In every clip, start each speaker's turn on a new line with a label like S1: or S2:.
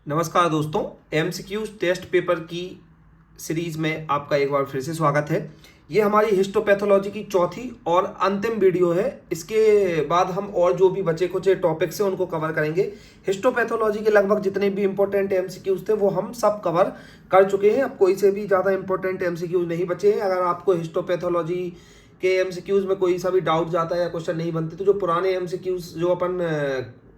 S1: नमस्कार दोस्तों, MCQs test paper की सीरीज में आपका एक बार फिर से स्वागत है। ये हमारी हिस्टोपैथोलॉजी की चौथी और अंतिम वीडियो है। इसके बाद हम और जो भी बचे कुछ टॉपिक्स हैं उनको कवर करेंगे। हिस्टोपैथोलॉजी के लगभग जितने भी इंपॉर्टेंट एमसीक्यूज थे वो हम सब कवर कर चुके हैं। अब कोई से भी ज़्यादा इंपॉर्टेंट एमसीक्यूज नहीं बचे हैं। अगर आपको हिस्टोपैथोलॉजी के एमसीक्यूज में कोई सा भी डाउट जाता है या क्वेश्चन नहीं बनते तो जो पुराने एमसीक्यूज जो अपन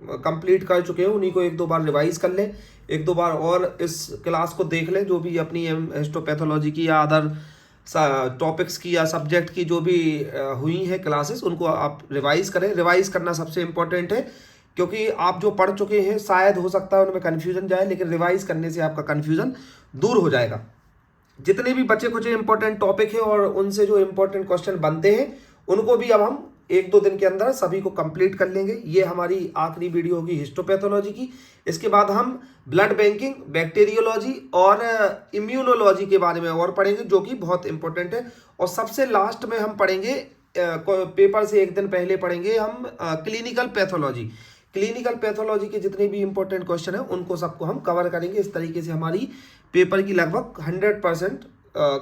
S1: कंप्लीट कर चुके हैं उन्हीं को एक दो बार रिवाइज कर लें, एक दो बार और इस क्लास को देख लें। जो भी अपनी हिस्टोपैथोलॉजी की या अदर टॉपिक्स की या सब्जेक्ट की जो भी हुई हैं क्लासेस उनको आप रिवाइज करें। रिवाइज करना सबसे इम्पोर्टेंट है क्योंकि आप जो पढ़ चुके हैं शायद हो सकता है उनमें कन्फ्यूजन जाए, लेकिन रिवाइज करने से आपका कन्फ्यूजन दूर हो जाएगा। जितने भी बचे कुछ इंपॉर्टेंट टॉपिक हैं और उनसे जो इंपॉर्टेंट क्वेश्चन बनते हैं उनको भी अब हम एक दो दिन के अंदर सभी को कंप्लीट कर लेंगे। ये हमारी आखिरी वीडियो होगी हिस्टोपैथोलॉजी की। इसके बाद हम ब्लड बैंकिंग, बैक्टीरियोलॉजी और इम्यूनोलॉजी के बारे में और पढ़ेंगे जो कि बहुत इंपॉर्टेंट है। और सबसे लास्ट में हम पढ़ेंगे पेपर से एक दिन पहले पढ़ेंगे हम क्लिनिकल पैथोलॉजी। क्लिनिकल पैथोलॉजी के जितने भी इंपॉर्टेंट क्वेश्चन हैं उनको सबको हम कवर करेंगे। इस तरीके से हमारी पेपर की लगभग 100%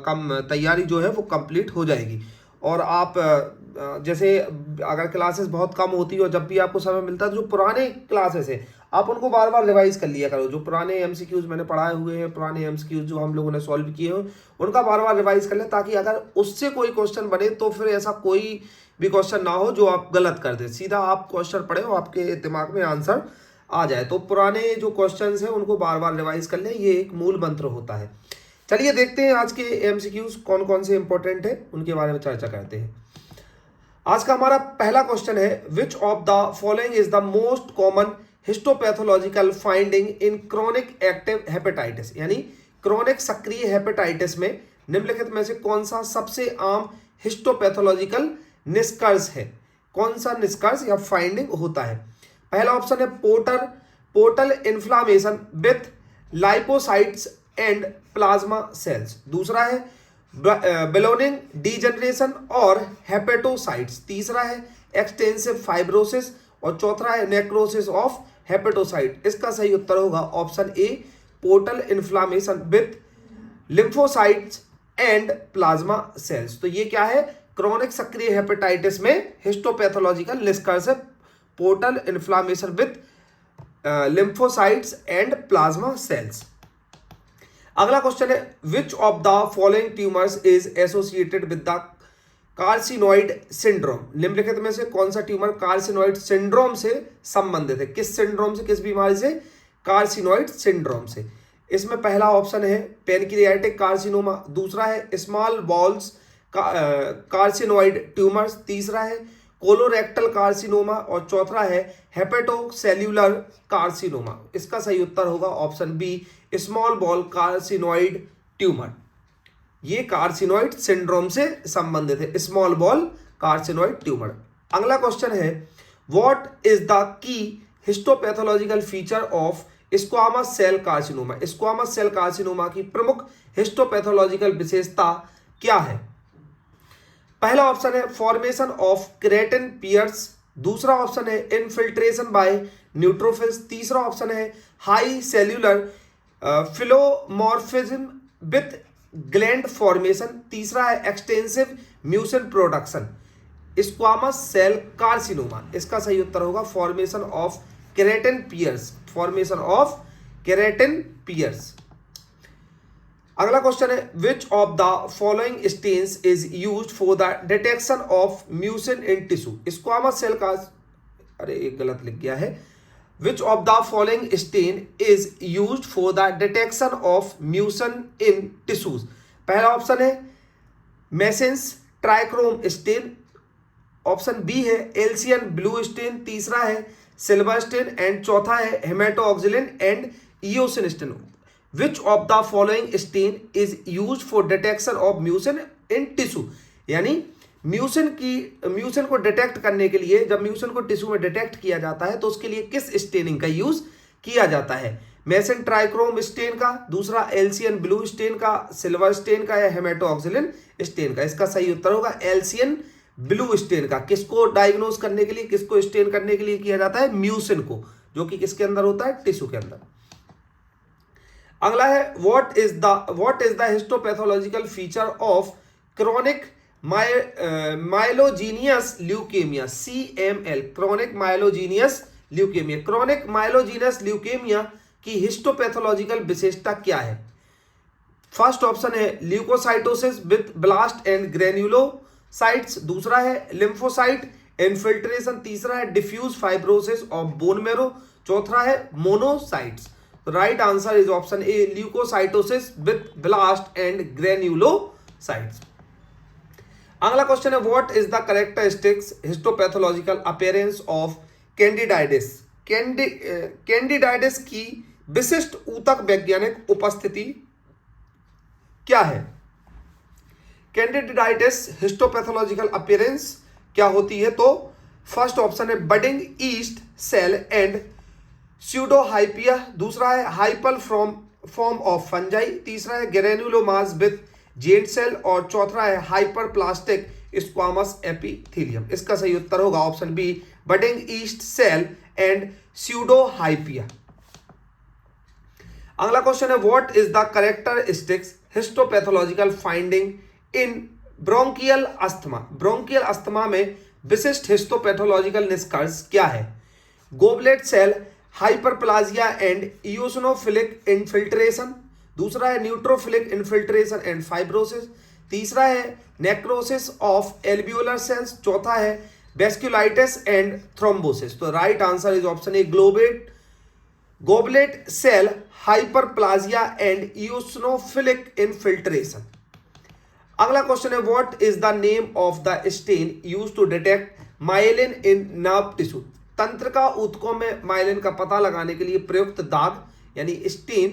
S1: कम तैयारी जो है वो कंप्लीट हो जाएगी। और आप जैसे अगर क्लासेस बहुत कम होती है और जब भी आपको समय मिलता है तो जो पुराने क्लासेस है आप उनको बार बार रिवाइज कर लिया करो। जो पुराने एमसीक्यूज मैंने पढ़ाए हुए हैं, पुराने एमसीक्यूज जो हम लोगों ने सॉल्व किए हो उनका बार बार रिवाइज कर लें, ताकि अगर उससे कोई क्वेश्चन बने तो फिर ऐसा कोई भी क्वेश्चन ना हो जो आप गलत कर दें। सीधा आप क्वेश्चन पढ़े हो, आपके दिमाग में आंसर आ जाए। तो पुराने जो क्वेश्चन हैं उनको बार बार रिवाइज कर लें, ये एक मूल मंत्र होता है। चलिए देखते हैं आज के एमसीक्यूज कौन कौन से इंपॉर्टेंट है, उनके बारे में चर्चा करते हैं। आज का हमारा पहला क्वेश्चन है, which of the following is the most common histopathological finding in chronic active hepatitis. यानी क्रोनिक सक्रिय हेपेटाइटिस में निम्नलिखित में से कौन सा सबसे आम हिस्टोपैथोलॉजिकल निष्कर्ष है, कौन सा निष्कर्ष या फाइंडिंग होता है। पहला ऑप्शन है portal inflammation with lymphocytes and plasma cells. दूसरा है बेलोनिंग डीजनरेशन और हेपेटोसाइट्स। तीसरा है एक्सटेंसिव फाइब्रोसिस और चौथा है नेक्रोसिस ऑफ हेपेटोसाइट। इसका सही उत्तर होगा option A, portal inflammation with lymphocytes and plasma sales. तो ये क्या है, क्रोनिक सक्रिय हेपेटाइटिस में हिस्टोपैथोलॉजिकल निष्कर्ष है portal inflammation with lymphocytes and plasma sales. अगला क्वेश्चन है, which of the following tumours is associated with the carcinoid syndrome. निम्नलिखित में से कौन सा ट्यूमर कार्सिनोइड सिंड्रोम से संबंधित है। किस सिंड्रोम से, किस बीमारी से, कार्सिनोइड सिंड्रोम से। इसमें पहला ऑप्शन है पेनक्रियाटिक कार्सिनोमा, दूसरा है स्मॉल बॉल्स कार्सिनोइड ट्यूमर्स, तीसरा है कोलोरेक्टल कार्सिनोमा और चौथा है हेपेटोसेल्यूलर कार्सिनोमा। इसका सही उत्तर होगा option B, small bowel carcinoid tumour. ये कार्सिनोइड सिंड्रोम से संबंधित है, स्मॉल बॉल कार्सिनोइड ट्यूमर। अगला क्वेश्चन है, what is the key histopathological feature of squamous cell carcinoma. Squamous cell carcinoma की प्रमुख हिस्टोपैथोलॉजिकल विशेषता क्या है। पहला ऑप्शन है फॉर्मेशन ऑफ केराटिन पियर्स, दूसरा ऑप्शन है इनफिल्ट्रेशन बाय न्यूट्रोफिल्स, तीसरा ऑप्शन है high cellular pleomorphism with gland formation, तीसरा है extensive mucin production. Squamous cell carcinoma, इसका सही उत्तर होगा formation of keratin pearls, formation of keratin pearls. अगला क्वेश्चन है, which of the following stains is used for the detection of mucin in tissue. Squamous cell का, अरे एक गलत लिख गया है, which of the following stain is used for the detection of mucin in tissues. पहला option है Masson's trichrome stain, option B है एल्सियन ब्लू स्टेन, तीसरा है सिल्वर स्टेन एंड चौथा है haematoxylin and eosin stain. Which of the following stain is used for detection of mucin in tissue. यानी mucin को detect करने के लिए, जब म्यूसिन को टिश्यू में डिटेक्ट किया जाता है तो उसके लिए किस स्टेनिंग का यूज किया जाता है। मेसन ट्राइक्रोम स्टेन का, दूसरा एल्सियन ब्लू स्टेन का, सिल्वर स्टेन का या हेमेटोऑक्सिलिन स्टेन का। इसका सही उत्तर होगा एल्सियन ब्लू स्टेन का। किसको डायग्नोज करने के लिए, किसको स्टेन करने के लिए किया जाता है, म्यूसिन को, जो कि किसके अंदर होता है, टिश्यू के अंदर। अगला है what is the histopathological feature of chronic myelogenous leukaemia, CML, chronic myelogenous leukaemia. Chronic myelogenous leukaemia की हिस्टोपैथोलॉजिकल विशेषता क्या है? फर्स्ट ऑप्शन है leukocytosis with blast and granulocytes, दूसरा है लिम्फोसाइट इन्फिल्ट्रेशन, तीसरा है diffuse fibrosis of bone marrow, चौथा है monocytes. Right answer is option A, leukocytosis with blast and granulocytes. अगला क्वेश्चन है what is the characteristics histopathological appearance of candidiasis. Candidiasis की विशिष्ट ऊतक वैज्ञानिक उपस्थिति क्या है? कैंडिडाइटिस हिस्टोपैथोलॉजिकल अपीयरेंस क्या होती है? तो फर्स्ट ऑप्शन है बडिंग ईस्ट सेल एंड स्यूडोहाइपिया, दूसरा है हाइपल फॉर्म ऑफ फंजाई, तीसरा है ग्रेन्युलोमास विथ जेंट सेल और चौथा है हाइपरप्लास्टिक स्क्वामस एपिथेलियम। इसका सही उत्तर होगा option B, budding yeast cell and pseudohyphae. अगला क्वेश्चन है what is the characteristics histopathological finding in bronchial asthma. Bronchial asthma में विशिष्ट हिस्टोपैथोलॉजिकल निष्कर्ष क्या है? Goblet cell hyperplasia and eosinophilic infiltration, दूसरा है न्यूट्रोफिलिक इन्फिल्ट्रेशन एंड फाइब्रोसिस, तीसरा है नेक्रोसिस ऑफ एल्वियोलर सेल्स, चौथा है वेस्क्युलाइटिस एंड थ्रोम्बोसिस। तो right answer is option A, goblet cell hyperplasia and eosinophilic infiltration. अगला क्वेश्चन है what is the name of the stain used to detect myelin in nerve tissue. तंत्रिका ऊतकों में myelin का पता लगाने के लिए प्रयुक्त दाग यानी स्टेन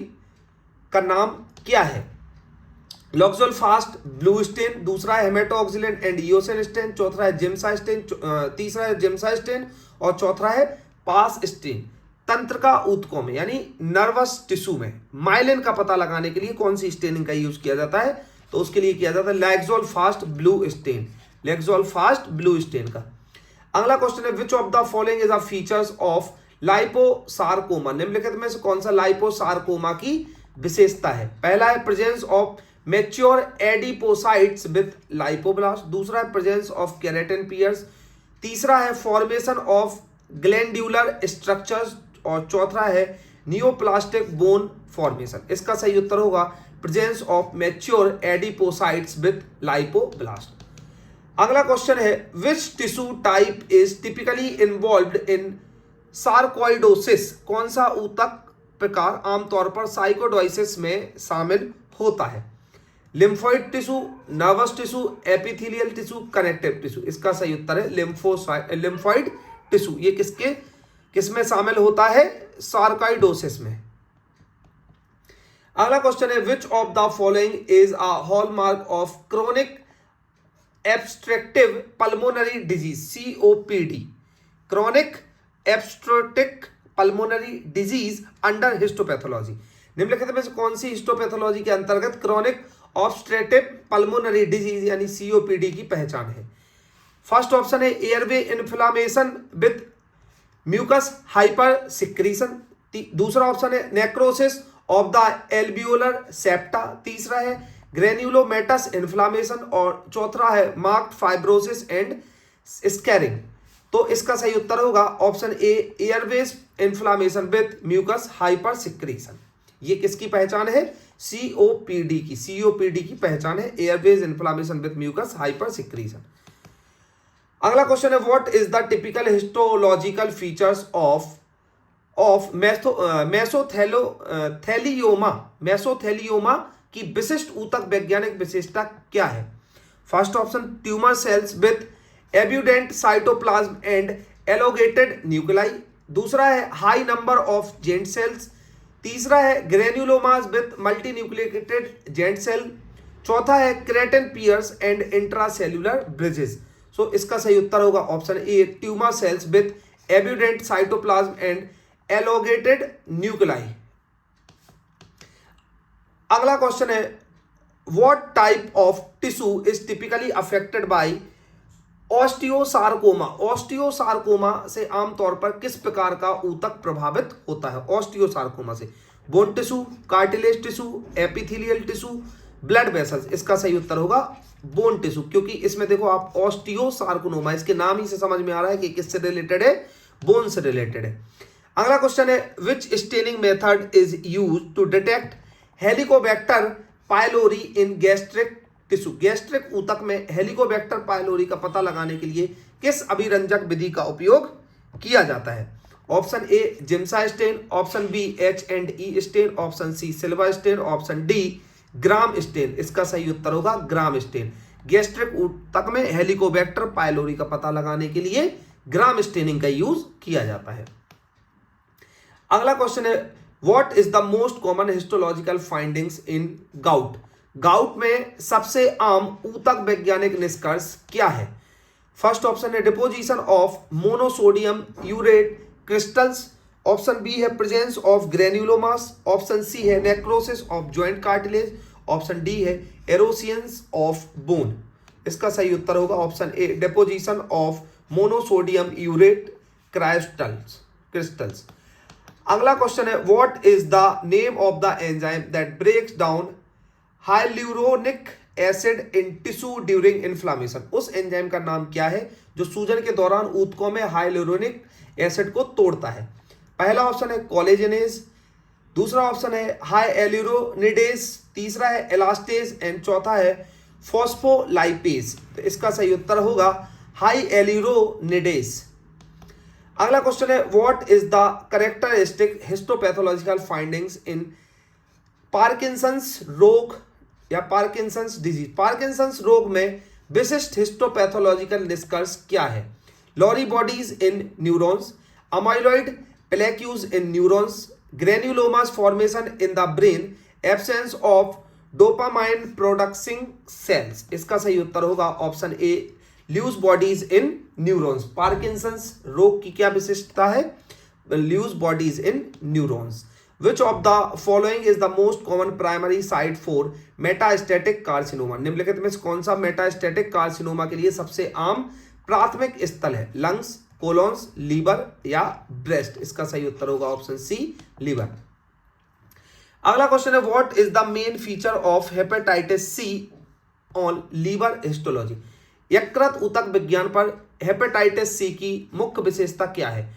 S1: का नाम क्या है? लॉक्सोल फास्ट ब्लू स्टेन, दूसरा है हेमेटोक्सिलिन एंड इओसिन स्टेन, चौथा है जिम्सा स्टेन, तीसरा है जिम्सा स्टेन और चौथा है पास स्टेन। तंत्रिका ऊतकों में यानी नर्वस टिश्यू में माइलिन का पता लगाने के लिए कौन सी स्टेनिंग का यूज किया जाता है? तो उसके लिए किया जाता है luxol fast blue stain, luxol fast blue stain का। अगला क्वेश्चन है which of the following is the features of liposarcoma. निम्नलिखित में से कौन सा लाइपोसार्कोमा की विशेषता है? पहला है presence of mature adipocytes with lipoblast, दूसरा है प्रेजेंस ऑफ केराटिन पियर्स, तीसरा है फॉर्मेशन ऑफ ग्लैंड्यूलर स्ट्रक्चर्स और चौथा है नियोप्लास्टिक बोन फॉर्मेशन। इसका सही उत्तर होगा presence of mature adipocytes with lipoblast. अगला क्वेश्चन है which tissue type is typically involved in sarcoidosis. कौन सा ऊतक प्रकार आमतौर पर साइकोडोसिस में शामिल होता है? Lymphoid tissue, nervous tissue, epithelial tissue, connective tissue. इसका सही उत्तर है लिम्फोइड टिश्यू। ये किसमें शामिल होता है? सार्कोइडोसिस में। अगला क्वेश्चन है which of the following is a hallmark of chronic obstructive pulmonary disease, COPD, chronic obstructive pulmonary disease under histopathology। निम्नलिखित में से कौन सी हिस्टोपैथोलॉजी के अंतर्गत क्रोनिक ऑब्स्ट्रक्टिव पल्मोनरी डिजीज यानी COPD की पहचान है? फर्स्ट ऑप्शन है airway inflammation with mucus hyper secretion, दूसरा ऑप्शन है necrosis of the alveolar septa, तीसरा है ग्रेन्युलोमेटस इन्फ्लामेशन और चौथा है मार्क्ड फाइब्रोसिस एंड स्कैरिंग। तो इसका सही उत्तर होगा option A, airways inflammation with mucus hyper secretion. ये किसकी पहचान है? COPD की। COPD की पहचान है airways inflammation with mucus hyper secretion. अगला क्वेश्चन है what is the typical histological features of mesothelioma की विशिष्ट ऊतक वैज्ञानिक विशेषता क्या है? First option tumour cells with abundant cytoplasm and elongated nuclei, दूसरा है high number of giant cells, तीसरा है granulomas with multi nucleated giant cell, चौथा है keratin pearls and intracellular bridges. So इसका सही उत्तर होगा option A, tumour cells with abundant cytoplasm and elongated nuclei. अगला क्वेश्चन है what type of tissue is typically affected by osteosarcoma. Osteosarcoma से आमतौर पर किस प्रकार का ऊतक प्रभावित होता है? ऑस्टियोसार्कोमा से bone tissue, cartilage tissue, epithelial tissue, blood vessels. इसका सही उत्तर होगा बोन टिश्यू, क्योंकि इसमें देखो आप ऑस्टियोसार्कोनोमा, इसके नाम ही से समझ में आ रहा है कि किससे रिलेटेड है, बोन से रिलेटेड है। अगला क्वेश्चन है which staining method is use to detect helicobacter pylori in gastric tissue. Gastric ऊतक में हेलिकोबैक्टर पायलोरी का पता लगाने के लिए किस अभिरंजक विधि का उपयोग किया जाता है? Option A Giemsa stain, option B H&E stain, option C silver stain, option D gram stain. इसका सही उत्तर होगा ग्राम स्टेन। गैस्ट्रिक ऊतक में हेलिकोबैक्टर पायलोरी का पता लगाने के लिए ग्राम स्टेनिंग का यूज किया जाता है। अगला क्वेश्चन है what is the most common histological findings in gout. Gout में सबसे आम ऊतक वैज्ञानिक निष्कर्ष क्या है? फर्स्ट ऑप्शन है deposition of monosodium urate crystals, option B है presence of granulomas, option C है necrosis of joint cartilage, option D है एरोसियंस ऑफ बोन। इसका सही उत्तर होगा option A deposition of monosodium urate crystals. अगला क्वेश्चन है what is the name of the enzyme that breaks down hyaluronic acid in tissue during inflammation. उस enzyme का नाम क्या है जो सूजन के दौरान ऊतकों में हाइल्यूरोनिक एसिड को तोड़ता है? पहला ऑप्शन है कोलेजनेज, दूसरा ऑप्शन है हाइएल्यूरोनिडेज, तीसरा है एलास्टेज एंड चौथा है फॉस्फोलाइपेज। तो इसका सही उत्तर होगा हाइएल्यूरोनिडेज। अगला क्वेश्चन है what is the characteristic histopathological findings in Parkinson's रोग या पार्किंसंस डिजीज। पार्किंसंस रोग में विशिष्ट हिस्टोपैथोलॉजिकल निष्कर्ष क्या है? Lewy bodies in neurons, amyloid plaques in neurons, granulomas formation in the brain, absence of dopamine producing cells. इसका सही उत्तर होगा option A Lewy bodies in neurons. Parkinson's रोग की क्या विशिष्टता है? Lewy bodies in neurons. Which of the following is the most common primary site for metastatic carcinoma? निम्नलिखित में से कौन सा मेटास्टेटिक कार्सिनोमा के लिए सबसे आम प्राथमिक स्थल है? लंग्स, कोलोन्स, लीवर या ब्रेस्ट। इसका सही उत्तर होगा ऑप्शन सी लीवर। अगला क्वेश्चन है what is the main feature of hepatitis C on liver histology. यकृत ऊतक विज्ञान पर हेपेटाइटिस सी की मुख्य विशेषता क्या है?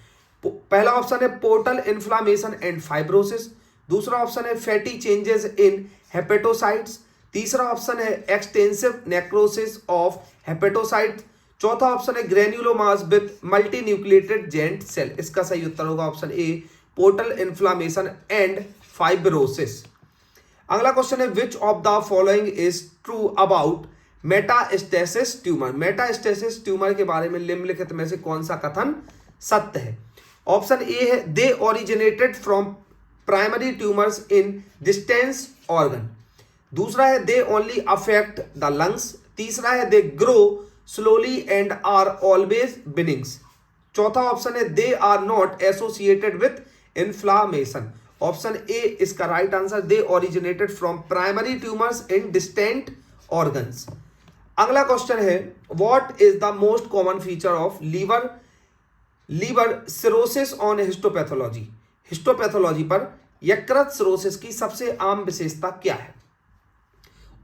S1: पहला ऑप्शन है पोर्टल इन्फ्लामेशन एंड फाइब्रोसिस, दूसरा ऑप्शन है फैटी चेंजेस इन हेपेटोसाइट्स, तीसरा ऑप्शन है एक्सटेंसिव नेक्रोसिस ऑफ हेपेटोसाइट्स, चौथा ऑप्शन है granulomas with multi nucleated giant cell. इसका सही उत्तर होगा option A portal inflammation and fibrosis. अगला क्वेश्चन है which of the following is true about metastasis tumour. Metastasis tumour के बारे में निम्नलिखित में से कौन सा कथन सत्य है? ऑप्शन ए है they originated from primary tumours in distance organ, दूसरा है they only affect the lungs, तीसरा है they grow slowly and are always benigns, चौथा ऑप्शन है they are not associated with inflammation. Option A इसका right answer they originated from primary tumours in distant organs. अगला question है what is the most common feature of liver cirrhosis on histopathology. Histopathology पर यकृत cirrhosis की सबसे आम विशेषता क्या है?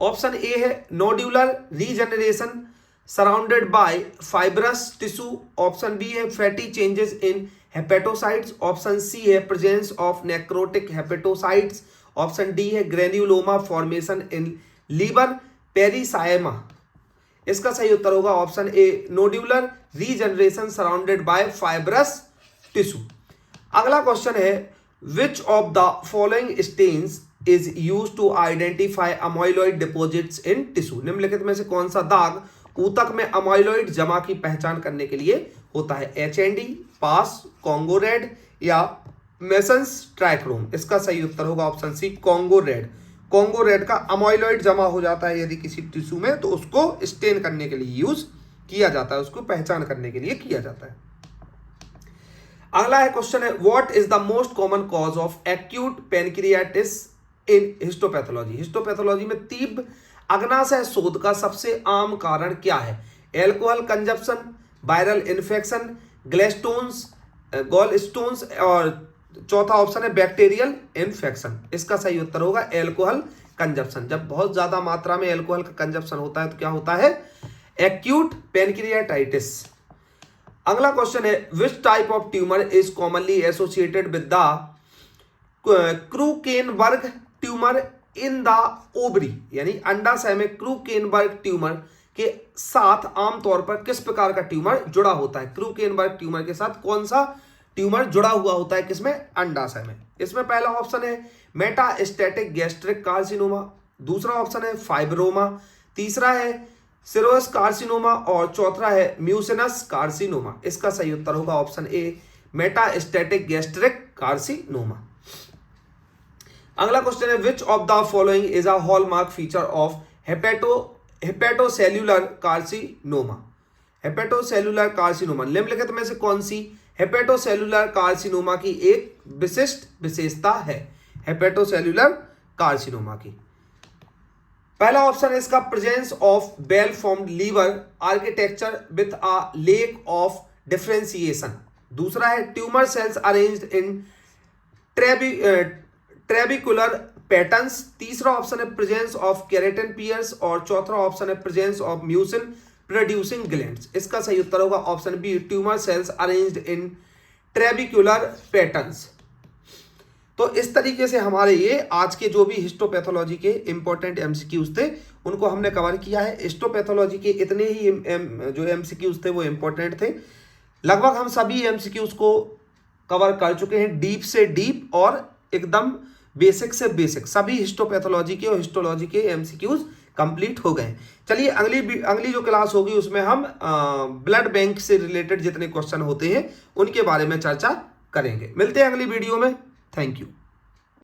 S1: ऑप्शन ए है nodular regeneration surrounded by fibrous tissue, option B है fatty changes in hepatocytes, option C है presence of necrotic hepatocytes, option D है granuloma formation in liver parenchyma. इसका सही उत्तर होगा option A nodular regeneration surrounded by fibrous tissue. अगला question है which of the following stains is used to identify amyloid deposits in tissue. निम्नलिखित में से कौन सा दाग ऊतक में अमाइलॉइड जमा की पहचान करने के लिए होता है? H&E, पास, कॉन्गो रेड या मेसन्स ट्राइक्रोम। इसका सही उत्तर होगा option C Congo red. Congo red का अमाइलॉइड जमा हो जाता है यदि किसी टिश्यू में तो उसको स्टेन करने के लिए यूज किया जाता है, उसको पहचान करने के लिए किया जाता है। अगला है क्वेश्चन है what is the most common cause of acute pancreatitis in histopathology. Histopathology में तीव्र अग्नाशय शोथ का सबसे आम कारण क्या है? Alcohol consumption, viral infection, gall stones और चौथा ऑप्शन है बैक्टीरियल इन्फेक्शन, इसका सही उत्तर होगा एल्कोहल कंजप्शन। जब बहुत ज्यादा मात्रा में एल्कोहल का कंजप्शन होता है तो क्या होता है, एक्यूट पैनक्रियाटाइटिस। अगला क्वेश्चन है which type of tumour is commonly associated with the Krukenberg tumour in the ovary, यानी अंडाशय में क्रूकेनबर्ग ट्यूमर के साथ आमतौर पर किस प्रकार का ट्यूमर जुड़ा होता है। क्रूकेनबर्ग ट्यूमर के साथ कौन सा ट्यूमर जुड़ा हुआ होता है किसमें, अंडाशय में। इसमें पहला ऑप्शन है मेटास्टैटिक गैस्ट्रिक कार्सिनोमा, दूसरा ऑप्शन है फाइब्रोमा, तीसरा है सिरोस कार्सिनोमा और चौथा है म्यूसिनस कार्सिनोमा। इसका सही उत्तर होगा option A metastatic gastric carcinoma. अगला क्वेश्चन है which of the following is a hallmark feature of hepatocellular carcinoma. Hepatocellular carcinoma निम्नलिखित में से कौन सी हेपेटोसेल्यूलर कार्सिनोमा की एक विशिष्ट विशेषता है। हेपेटोसेल्यूलर कार्सिनोमा की पहला ऑप्शन है इसका presence of well formed liver architecture with a lack of differentiation, दूसरा है tumour cells arranged in trabecular patterns, तीसरा ऑप्शन है प्रेजेंस ऑफ केराटिन पियर्स और चौथा ऑप्शन है presence of mucin producing glands. इसका सही उत्तर होगा option B tumour cells arranged in trabecular patterns. तो इस तरीके से हमारे ये आज के जो भी हिस्टोपैथोलॉजी के इंपॉर्टेंट एमसीक्यूज थे उनको हमने कवर किया है। हिस्टोपैथोलॉजी के इतने ही जो एमसीक्यूज थे वो इंपॉर्टेंट थे। लगभग हम सभी एमसीक्यूज को कवर कर चुके हैं, डीप से डीप और एकदम बेसिक से बेसिक सभी हिस्टोपैथोलॉजी के और हिस्टोलॉजी के एमसीक्यूज कंप्लीट हो गए। चलिए अगली जो क्लास होगी उसमें हम ब्लड बैंक से रिलेटेड जितने क्वेश्चन होते हैं उनके बारे में चर्चा करेंगे। मिलते हैं अगली वीडियो में। Thank you.